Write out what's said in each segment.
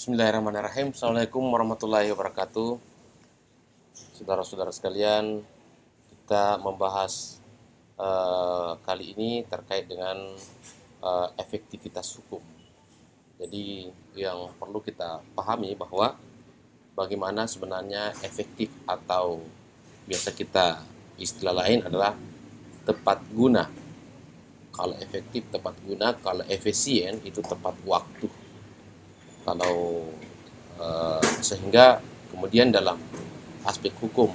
Bismillahirrahmanirrahim. Assalamualaikum warahmatullahi wabarakatuh. Saudara-saudara sekalian, kita membahas kali ini terkait dengan efektivitas hukum. Jadi yang perlu kita pahami bahwa bagaimana sebenarnya efektif atau biasa kita istilah lain adalah tepat guna. Kalau efektif tepat guna, kalau efisien itu tepat waktu. Kalau sehingga kemudian dalam aspek hukum,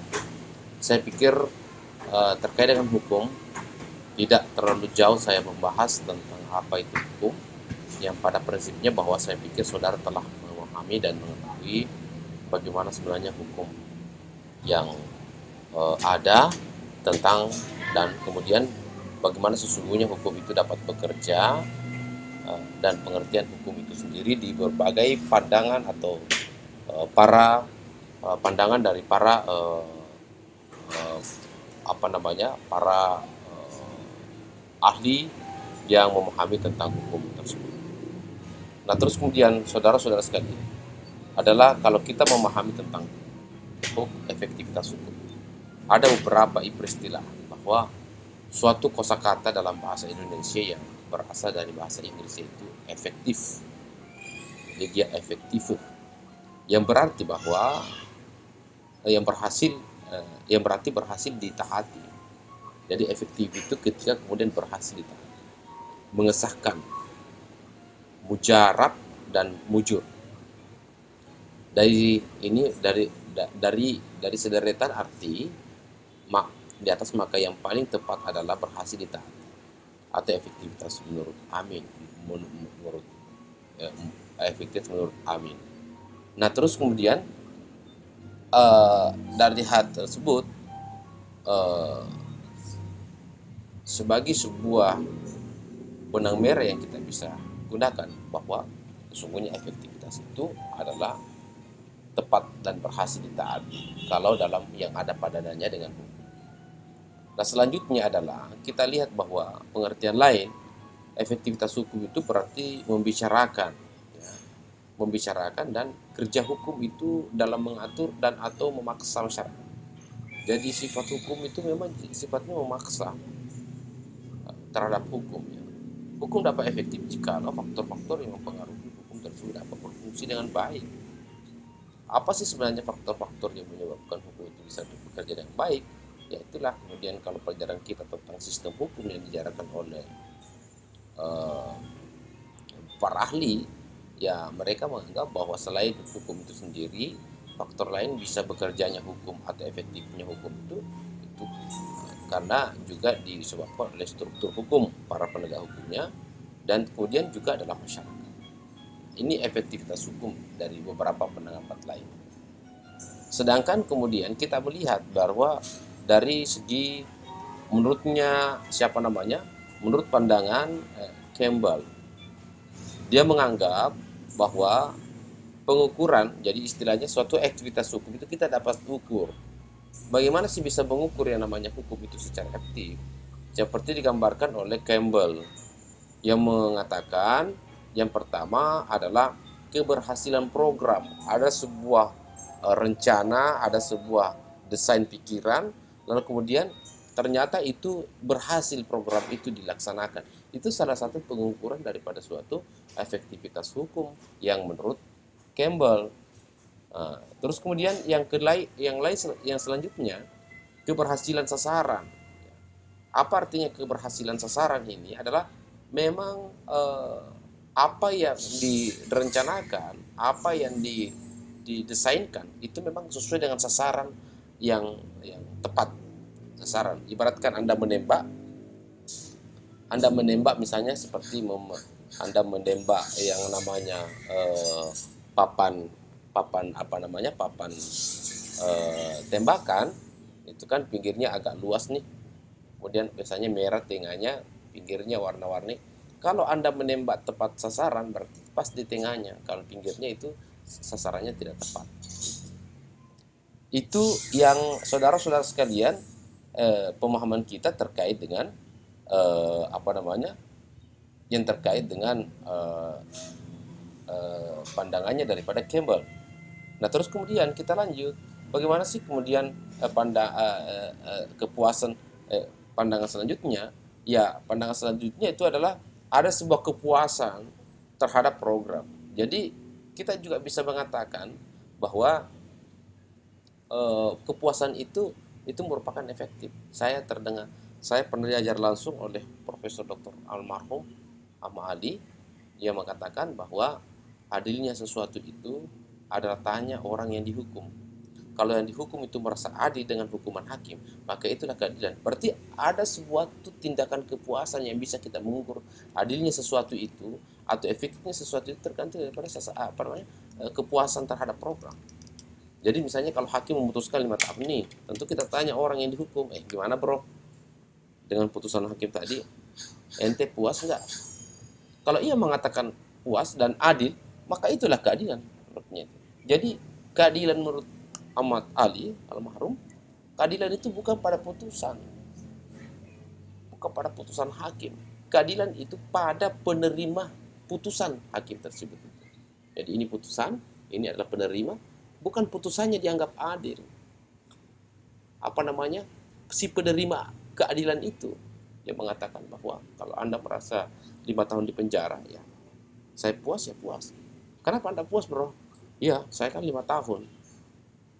saya pikir terkait dengan hukum tidak terlalu jauh saya membahas tentang apa itu hukum, yang pada prinsipnya bahwa saya pikir saudara telah memahami dan mengetahui bagaimana sebenarnya hukum yang ada tentang, dan kemudian bagaimana sesungguhnya hukum itu dapat bekerja, dan pengertian hukum itu sendiri di berbagai pandangan atau para pandangan dari para para ahli yang memahami tentang hukum tersebut. Nah, terus kemudian saudara-saudara sekalian, adalah kalau kita memahami tentang efektivitas hukum, ada beberapa istilah bahwa suatu kosakata dalam bahasa Indonesia yang berasal dari bahasa Inggris itu efektif. Jadi dia efektif, yang berarti bahwa yang berarti berhasil ditaati. Jadi efektif itu ketika kemudian berhasil ditaati, mengesahkan mujarab dan mujur. Dari ini dari sederetan arti di atas, maka yang paling tepat adalah berhasil ditaati atau efektivitas menurut Amin, menurut efektif menurut Amin. Nah, terus kemudian dari hal tersebut sebagai sebuah benang merah yang kita bisa gunakan bahwa sesungguhnya efektivitas itu adalah tepat dan berhasil ditaati kalau dalam yang ada padanannya dengan hukum. Nah, selanjutnya adalah kita lihat bahwa pengertian lain efektivitas hukum itu berarti membicarakan, ya, membicarakan dan kerja hukum itu dalam mengatur dan atau memaksa masyarakat. Jadi sifat hukum itu memang sifatnya memaksa terhadap hukum. Ya. Hukum dapat efektif jika faktor-faktor yang mempengaruhi hukum tersebut dapat berfungsi dengan baik. Apa sih sebenarnya faktor-faktor yang menyebabkan hukum itu bisa bekerja dengan baik? Ya itulah kemudian kalau pelajaran kita tentang sistem hukum yang dijarahkan oleh para ahli, ya mereka menganggap bahwa selain hukum itu sendiri, faktor lain bisa bekerjanya hukum atau efektifnya hukum itu karena juga disebabkan oleh struktur hukum para penegak hukumnya dan kemudian juga adalah masyarakat. Ini efektivitas hukum dari beberapa pendapat lain. Sedangkan kemudian kita melihat bahwa dari segi menurut pandangan Campbell, dia menganggap bahwa pengukuran, jadi istilahnya suatu aktivitas hukum itu kita dapat ukur. Bagaimana sih bisa mengukur yang namanya hukum itu secara efektif? Seperti digambarkan oleh Campbell yang mengatakan yang pertama adalah keberhasilan program. Ada sebuah rencana, ada sebuah desain pikiran, lalu kemudian ternyata itu berhasil, program itu dilaksanakan. Itu salah satu pengukuran daripada suatu efektivitas hukum yang menurut Campbell. Terus kemudian yang selanjutnya keberhasilan sasaran. Apa artinya keberhasilan sasaran ini? Adalah memang apa yang direncanakan, apa yang didesainkan itu memang sesuai dengan sasaran yang tepat. Sasaran, ibaratkan Anda menembak misalnya seperti Anda menembak yang namanya papan tembakan, itu kan pinggirnya agak luas nih, kemudian biasanya merah tengahnya, pinggirnya warna-warni. Kalau Anda menembak tepat sasaran berarti pas di tengahnya, kalau pinggirnya itu sasarannya tidak tepat. Itu yang saudara-saudara sekalian, pemahaman kita terkait dengan yang terkait dengan pandangannya daripada Campbell. Nah, terus kemudian kita lanjut, bagaimana sih kemudian kepuasan pandangan selanjutnya? Ya, pandangan selanjutnya itu adalah ada sebuah kepuasan terhadap program. Jadi kita juga bisa mengatakan bahwa kepuasan itu merupakan efektif. Saya pernah diajar langsung oleh Profesor Dr. Almarhum Ahmad Ali. Dia mengatakan bahwa adilnya sesuatu itu adalah tanya orang yang dihukum. Kalau yang dihukum itu merasa adil dengan hukuman hakim, maka itulah keadilan. Berarti ada sebuah tindakan kepuasan yang bisa kita mengukur adilnya sesuatu itu atau efektifnya sesuatu itu tergantung daripada kepuasan terhadap program. Jadi misalnya kalau hakim memutuskan 5 tahun ini, tentu kita tanya orang yang dihukum, gimana bro dengan putusan hakim tadi, ente puas enggak? Kalau ia mengatakan puas dan adil, maka itulah keadilan menurutnya. Jadi keadilan menurut Ahmad Ali almarhum, keadilan itu bukan pada putusan, bukan pada putusan hakim. Keadilan itu pada penerima putusan hakim tersebut. Jadi ini putusan, ini adalah penerima, bukan putusannya dianggap adil. Si penerima keadilan itu yang mengatakan bahwa kalau Anda merasa 5 tahun di penjara, ya saya puas, ya puas. Kenapa Anda puas bro? Ya, saya kan 5 tahun.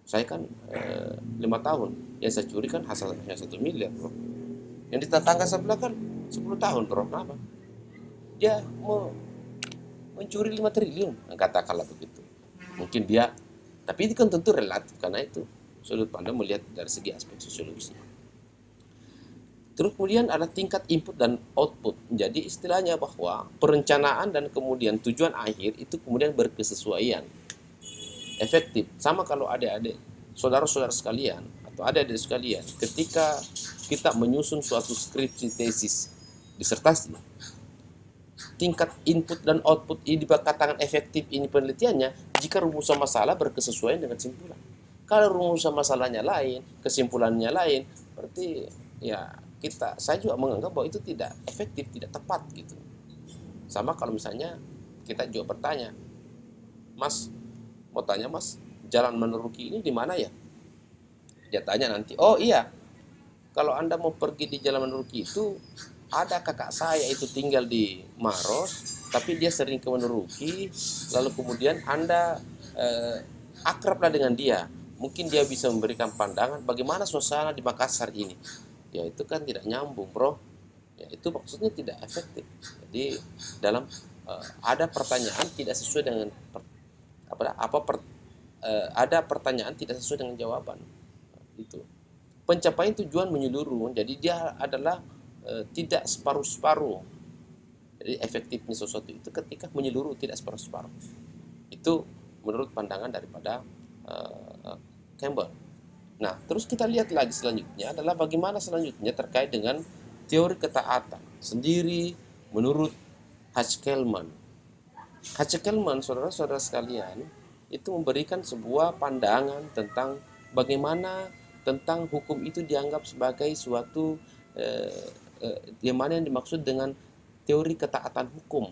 Saya kan 5 tahun. Yang saya curi kan hasilnya 1 miliar bro. Yang di tetangga sebelah kan 10 tahun bro. Kenapa? Dia mau mencuri 5 triliun. Katakanlah begitu. Mungkin dia, tapi itu kan tentu relatif, karena itu sudut pandang melihat dari segi aspek sosiologisnya. Terus kemudian ada tingkat input dan output. Jadi istilahnya bahwa perencanaan dan kemudian tujuan akhir itu kemudian berkesesuaian, efektif. Sama kalau adik-adik, saudara-saudara sekalian atau adik-adik sekalian, ketika kita menyusun suatu skripsi, tesis, disertasi, tingkat input dan output ini dikatakan efektif ini penelitiannya jika rumusan masalah berkesesuaian dengan kesimpulan. Kalau rumusan masalahnya lain, kesimpulannya lain, berarti ya saya juga menganggap bahwa itu tidak efektif, tidak tepat gitu. Sama kalau misalnya kita juga bertanya, Mas, mau tanya Mas, Jalan Meneruki ini di mana ya? Dia tanya nanti, oh iya, kalau Anda mau pergi di Jalan Meneruki itu, ada kakak saya itu tinggal di Maros, tapi dia sering ke Meneruki, lalu kemudian Anda akrablah dengan dia. Mungkin dia bisa memberikan pandangan bagaimana suasana di Makassar ini. Ya itu kan tidak nyambung bro, ya itu maksudnya tidak efektif. Jadi dalam ada pertanyaan tidak sesuai dengan ada pertanyaan tidak sesuai dengan jawaban. Itu pencapaian tujuan menyeluruh, jadi dia adalah tidak separuh-separuh. Jadi efektifnya sesuatu itu ketika menyeluruh, tidak separuh-separuh. Itu menurut pandangan daripada Campbell. Nah, terus kita lihat lagi selanjutnya adalah bagaimana selanjutnya terkait dengan teori ketaatan sendiri menurut Hutch-Kelman. Hutch-Kelman, saudara-saudara sekalian, itu memberikan sebuah pandangan tentang bagaimana tentang hukum itu dianggap sebagai suatu yang mana yang dimaksud dengan teori ketaatan hukum.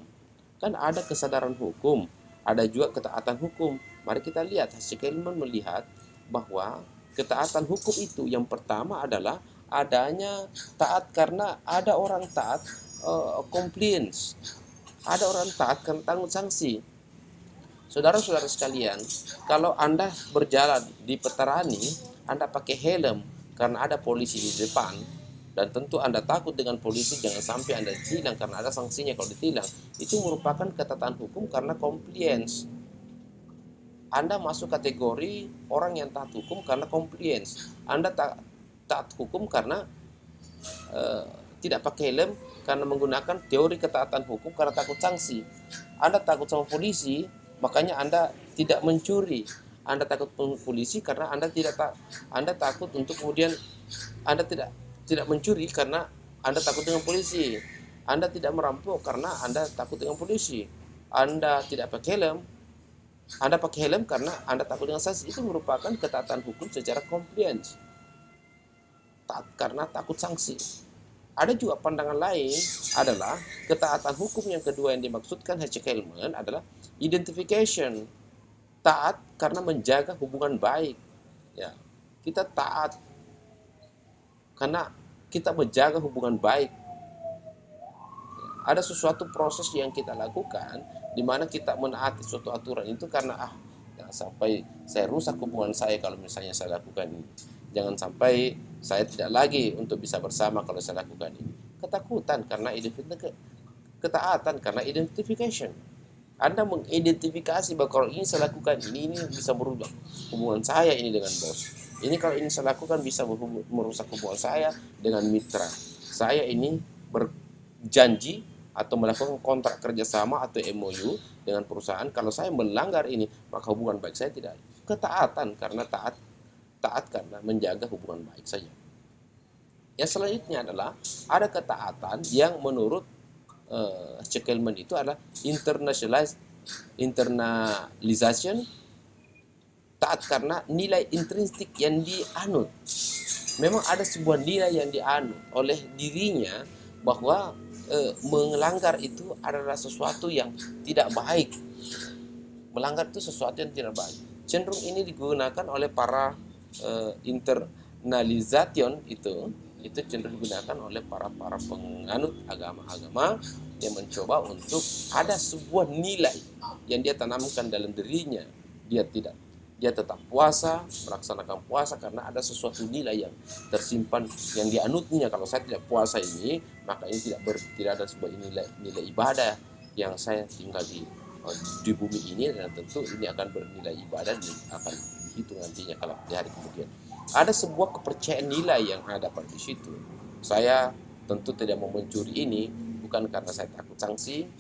Kan ada kesadaran hukum, ada juga ketaatan hukum. Mari kita lihat, Hutch-Kelman melihat bahwa ketaatan hukum itu yang pertama adalah adanya taat karena ada orang taat compliance, ada orang taat karena tanggung sanksi. Saudara-saudara sekalian, kalau Anda berjalan di Petarani, Anda pakai helm karena ada polisi di depan, dan tentu Anda takut dengan polisi, jangan sampai Anda ditilang karena ada sanksinya kalau ditilang. Itu merupakan ketaatan hukum karena compliance. Anda masuk kategori orang yang taat hukum karena compliance. Anda taat hukum karena tidak pakai helm karena menggunakan teori ketaatan hukum karena takut sanksi. Anda takut sama polisi, makanya Anda tidak mencuri. Anda takut polisi karena Anda takut untuk kemudian Anda tidak mencuri karena Anda takut dengan polisi. Anda tidak merampok karena Anda takut dengan polisi. Anda tidak pakai helm, Anda pakai helm karena Anda takut dengan sanksi. Itu merupakan ketaatan hukum secara compliance, taat karena takut sanksi. Ada juga pandangan lain adalah ketaatan hukum yang kedua yang dimaksudkan Hutch-Kelman adalah Identification, taat karena menjaga hubungan baik. Ya, kita taat karena kita menjaga hubungan baik. Ada sesuatu proses yang kita lakukan di mana kita menaati suatu aturan itu karena jangan sampai saya rusak hubungan saya kalau misalnya saya lakukan ini. Jangan sampai saya tidak lagi untuk bisa bersama kalau saya lakukan ini. Ketakutan karena ketaatan karena identification. Anda mengidentifikasi bahwa kalau ini saya lakukan ini bisa merubah hubungan saya ini dengan bos. Ini kalau ini saya lakukan bisa merusak hubungan saya dengan mitra. Saya ini berjanji atau melakukan kontrak kerjasama atau MOU dengan perusahaan. Kalau saya melanggar ini, maka hubungan baik saya tidak. Ketaatan karena taat karena menjaga hubungan baik saja. Yang selanjutnya adalah ada ketaatan yang menurut Schkelman itu adalah internalization, taat karena nilai intrinsik yang dianut. Memang ada sebuah nilai yang dianut oleh dirinya bahwa melanggar itu adalah sesuatu yang tidak baik. Melanggar itu sesuatu yang tidak baik. Cenderung ini digunakan oleh para internalization itu cenderung digunakan oleh para penganut agama-agama yang mencoba untuk ada sebuah nilai yang dia tanamkan dalam dirinya. Dia tetap puasa, melaksanakan puasa karena ada sesuatu nilai yang tersimpan yang dianutnya. Kalau saya tidak puasa ini, maka ini tidak ada sebuah nilai ibadah yang saya tinggal di bumi ini, dan tentu ini akan bernilai ibadah dan akan hitung nantinya kalau di hari kemudian. Ada sebuah kepercayaan nilai yang ada pada di situ. Saya tentu tidak mau mencuri ini bukan karena saya takut sanksi,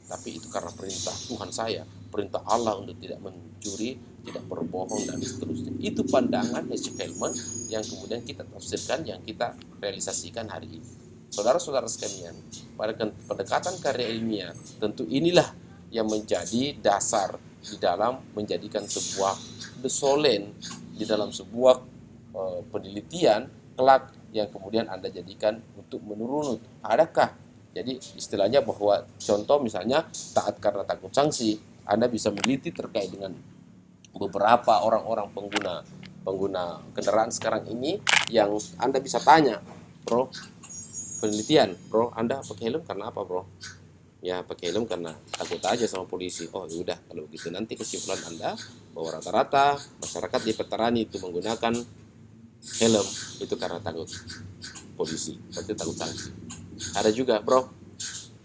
tapi itu karena perintah Tuhan saya, perintah Allah untuk tidak mencuri, tidak berbohong dan seterusnya. Itu pandangan Schkelman yang kemudian kita tafsirkan, yang kita realisasikan hari ini. Saudara-saudara sekalian, pada pendekatan karya ilmiah, tentu inilah yang menjadi dasar di dalam menjadikan sebuah desolen di dalam sebuah penelitian kelak yang kemudian Anda jadikan untuk menurunut. Adakah? Jadi istilahnya bahwa contoh misalnya taat karena takut sanksi, Anda bisa meneliti terkait dengan beberapa orang-orang pengguna kendaraan sekarang ini yang Anda bisa tanya, bro, penelitian, bro, Anda pakai helm karena apa, bro? Ya pakai helm karena takut aja sama polisi. Oh yaudah, kalau begitu nanti kesimpulan Anda bahwa rata-rata masyarakat di Veteran itu menggunakan helm itu karena takut polisi, berarti takut sanksi. Ada juga, bro,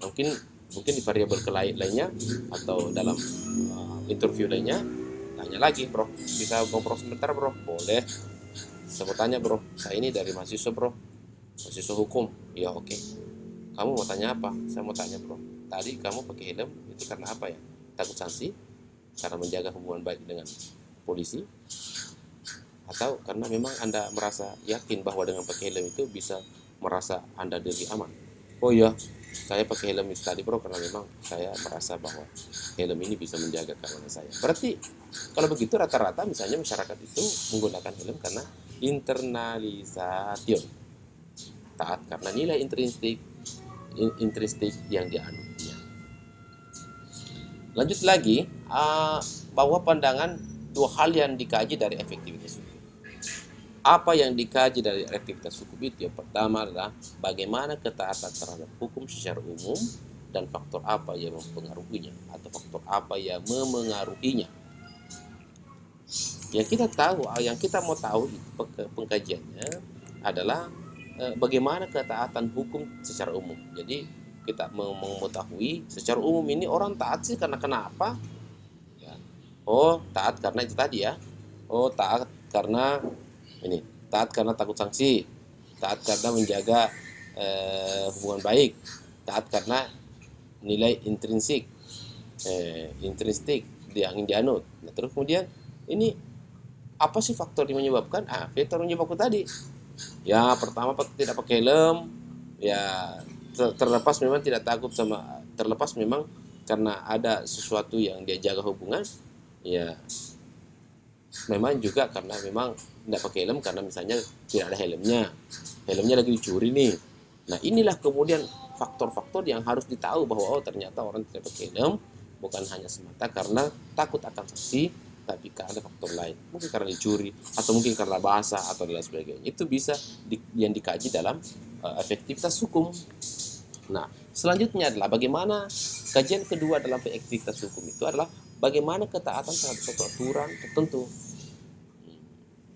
mungkin di variabel lainnya atau dalam interview lainnya, tanya lagi, bro, bisa ngobrol sebentar, bro? Boleh. Saya mau tanya, bro, saya ini dari mahasiswa, bro, mahasiswa hukum. Ya oke. Kamu mau tanya apa? Saya mau tanya, bro, tadi kamu pakai helm itu karena apa ya? Takut sanksi? Karena menjaga hubungan baik dengan polisi? Atau karena memang Anda merasa yakin bahwa dengan pakai helm itu bisa merasa Anda diri aman? Oh iya, saya pakai helm itu tadi, bro, karena memang saya merasa bahwa helm ini bisa menjaga keamanan saya. Berarti kalau begitu rata-rata misalnya masyarakat itu menggunakan helm karena internalisasi, taat karena nilai intrinsik yang dianutnya. Lanjut lagi, bahwa pandangan dua hal yang dikaji dari efektivitas hukum. Apa yang dikaji dari efektivitas hukum itu? Yang pertama adalah bagaimana ketaatan terhadap hukum secara umum dan faktor apa yang mempengaruhinya atau faktor apa yang memengaruhinya. Yang kita mau tahu pengkajiannya adalah bagaimana ketaatan hukum secara umum. Jadi kita mau mengetahui secara umum ini orang taat sih karena kenapa? Ya. Oh, taat karena itu tadi ya. Oh, taat karena ini, taat karena takut sanksi, taat karena menjaga hubungan baik, taat karena nilai intrinsik yang dianut. Nah, terus kemudian ini apa sih faktor yang menyebabkan? Faktor menyebabkan tadi. Ya, pertama tidak pakai helm, ya terlepas memang tidak takut terlepas memang karena ada sesuatu yang dia jaga hubungan, ya memang juga karena memang tidak pakai helm karena misalnya tidak ada helmnya lagi dicuri nih. Nah, inilah kemudian faktor-faktor yang harus ditahu bahwa ternyata orang tidak pakai helm bukan hanya semata karena takut akan sanksi, tapi karena faktor lain, mungkin karena dicuri atau mungkin karena bahasa atau lain sebagainya. Itu bisa yang dikaji dalam efektivitas hukum. Nah, selanjutnya adalah bagaimana kajian kedua dalam efektivitas hukum itu adalah bagaimana ketaatan terhadap suatu aturan tertentu.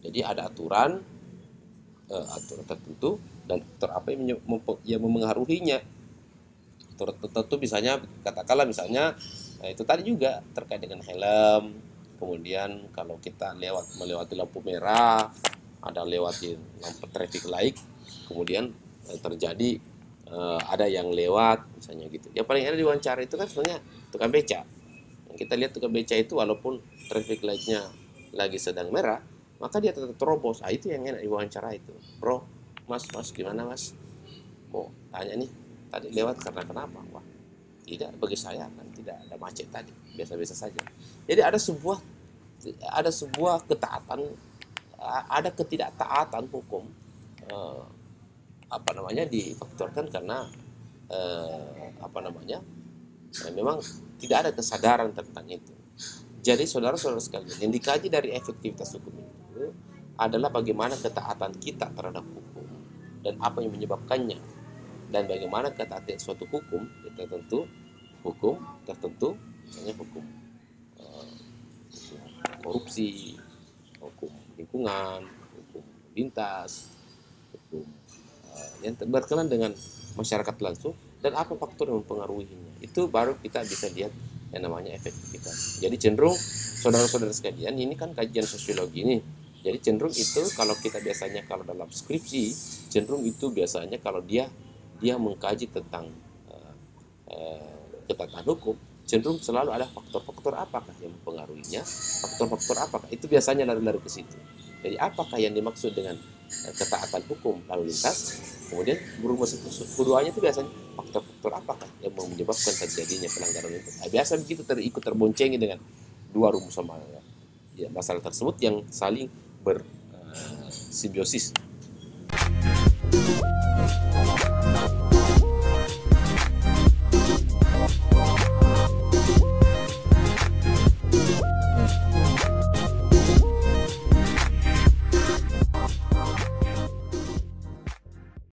Jadi ada aturan tertentu dan faktor apa yang memengaruhinya. Aturan tertentu misalnya katakanlah misalnya itu tadi juga terkait dengan helm. Kemudian kalau kita melewati lampu merah, ada lewati lampu traffic light, kemudian terjadi ada yang lewat misalnya gitu. Yang paling enak diwawancara itu kan sebenarnya tukang beca. Yang kita lihat tukang beca itu walaupun traffic light-nya lagi sedang merah, maka dia tetap terobos. Itu yang enak diwawancara itu. Bro, mas gimana mas? Mau tanya nih, tadi lewat karena kenapa? Wah, tidak, bagi saya kan tidak ada macet tadi, biasa-biasa saja. Jadi ada sebuah ketaatan, ada ketidaktaatan hukum difaktorkan karena memang tidak ada kesadaran tentang itu. Jadi saudara-saudara sekalian, yang dikaji dari efektivitas hukum itu adalah bagaimana ketaatan kita terhadap hukum dan apa yang menyebabkannya, dan bagaimana ketaatan suatu hukum tertentu, misalnya hukum korupsi, hukum lingkungan, hukum lintas, hukum yang berkenan dengan masyarakat langsung, dan apa faktor yang mempengaruhinya. Itu baru kita bisa lihat yang namanya efektivitas. Jadi cenderung saudara-saudara sekalian, ini kan kajian sosiologi nih. Jadi cenderung itu kalau kita biasanya kalau dalam skripsi, cenderung itu biasanya kalau dia mengkaji tentang ketaatan hukum, cenderung selalu ada faktor-faktor apakah yang mempengaruhinya, faktor-faktor apakah, itu biasanya lari-lari ke situ. Jadi apakah yang dimaksud dengan ketaatan hukum lalu lintas, kemudian berumus keduanya itu biasanya faktor-faktor apakah yang menyebabkan terjadinya pelanggaran itu. Biasa begitu ikut terboncengi dengan dua rumusan masalah tersebut yang saling bersimbiosis.